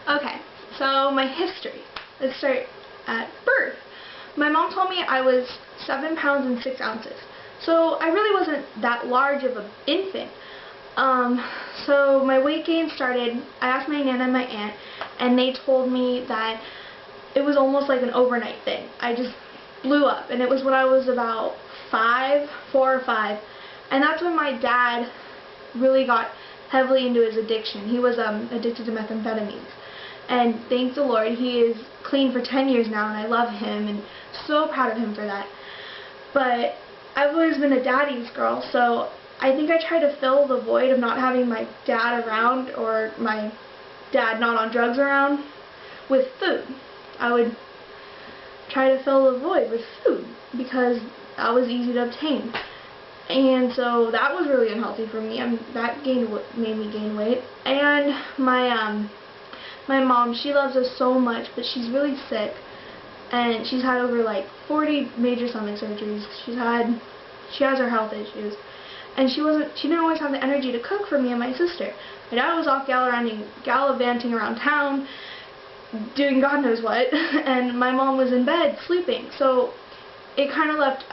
Okay, so my history. Let's start at birth. My mom told me I was 7 pounds and 6 ounces. So I really wasn't that large of an infant. So my weight gain started, I asked my nana and my aunt, and they told me that it was almost like an overnight thing. I just blew up, and it was when I was about 4 or 5, and that's when my dad really got heavily into his addiction. He was addicted to methamphetamines, and thank the Lord, he is clean for 10 years now, and I love him, and so proud of him for that. But I've always been a daddy's girl, so I think I tried to fill the void of not having my dad around, or my dad not on drugs around, with food. I would try to fill the void with food because that was easy to obtain. And so that was really unhealthy for me. That made me gain weight. And my mom, she loves us so much, but she's really sick, and she's had over like 40 major stomach surgeries. She has her health issues, and she didn't always have the energy to cook for me and my sister. My dad was off gallivanting around town, doing God knows what, and my mom was in bed sleeping. So it kind of left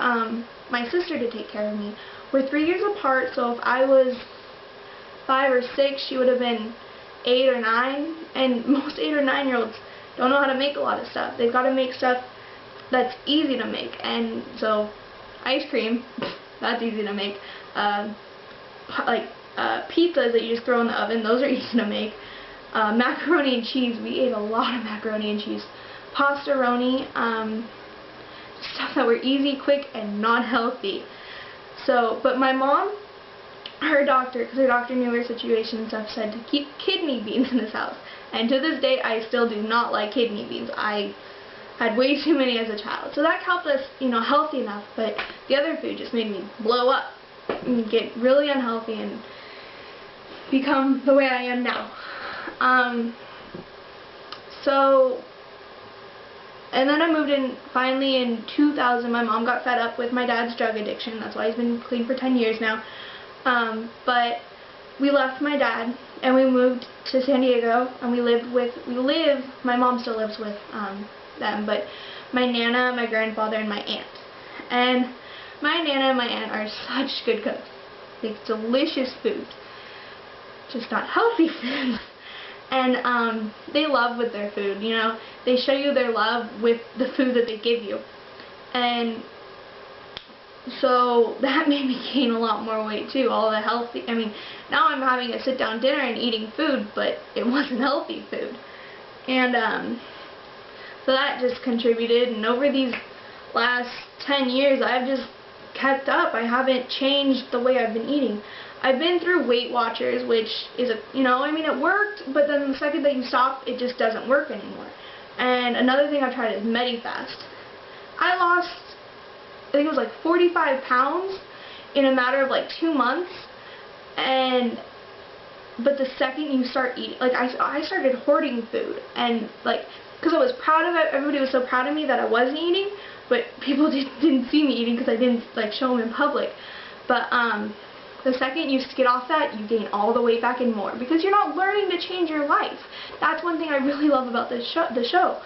my sister to take care of me. We're 3 years apart, so if I was 5 or 6, she would have been 8 or 9, and most 8 or 9-year-olds don't know how to make a lot of stuff. They've got to make stuff that's easy to make, and so ice cream, that's easy to make. Pizzas that you just throw in the oven, those are easy to make. Macaroni and cheese, we ate a lot of macaroni and cheese. Pastaroni, stuff that were easy, quick, and not healthy. So, but my mom, her doctor, because her doctor knew her situation and stuff, said to keep kidney beans in this house. And to this day, I still do not like kidney beans. I had way too many as a child. So that kept us, healthy enough, but the other food just made me blow up and get really unhealthy and become the way I am now. And then I moved in, finally in 2000, my mom got fed up with my dad's drug addiction. That's why he's been clean for 10 years now. But we left my dad, and we moved to San Diego, and my mom still lives with them, but my nana, my grandfather, and my aunt. And my nana and my aunt are such good cooks. Make delicious food. Just not healthy food. And they love with their food, they show you their love with the food that they give you. And so that made me gain a lot more weight too, all the healthy, now I'm having a sit down dinner and eating food, but it wasn't healthy food. And so that just contributed, and over these last 10 years I've just kept up. I haven't changed the way I've been eating. I've been through Weight Watchers, which is it worked, but then the second that you stop, it just doesn't work anymore. And another thing I've tried is Medifast. I lost, I think it was like 45 pounds in a matter of like 2 months, but the second you start eating, I started hoarding food, and because I was proud of it, everybody was so proud of me that I wasn't eating, but people didn't see me eating because I didn't show them in public. But the second you get off that, you gain all the weight back and more, because you're not learning to change your life. That's one thing I really love about the show.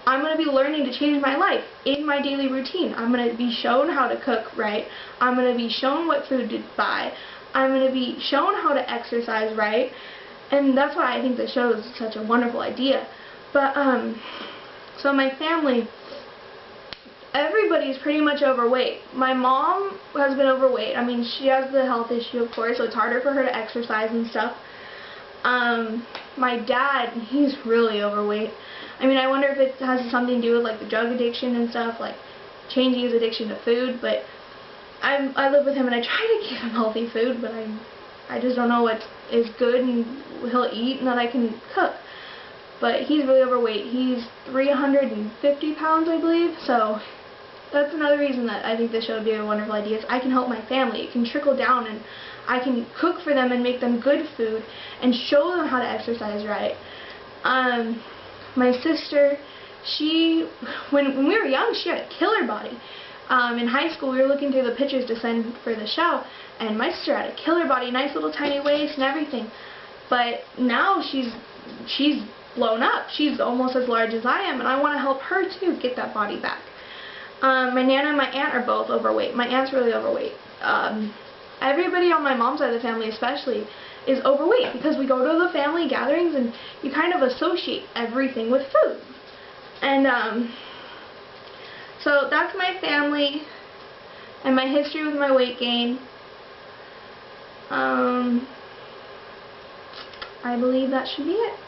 I'm going to be learning to change my life in my daily routine. I'm going to be shown how to cook right. I'm going to be shown what food to buy. I'm going to be shown how to exercise right. And that's why I think the show is such a wonderful idea. But, so my family, everybody's pretty much overweight. My mom has been overweight. She has the health issue, of course, so it's harder for her to exercise and stuff. My dad, he's really overweight. I wonder if it has something to do with the drug addiction and stuff, changing his addiction to food, but I live with him and I try to give him healthy food, but I just don't know what is good and he'll eat and that I can cook. But he's really overweight. He's 350 pounds, I believe, so that's another reason that I think this show would be a wonderful idea. Is I can help my family. It can trickle down, and I can cook for them and make them good food and show them how to exercise right. My sister, when we were young, she had a killer body. In high school, we were looking through the pictures to send for the show, and my sister had a killer body, nice little tiny waist and everything. But now she's blown up. She's almost as large as I am, and I want to help her too get that body back. My Nana and my aunt are both overweight. My aunt's really overweight. Everybody on my mom's side of the family especially is overweight because we go to the family gatherings and you kind of associate everything with food. And so that's my family and my history with my weight gain. I believe that should be it.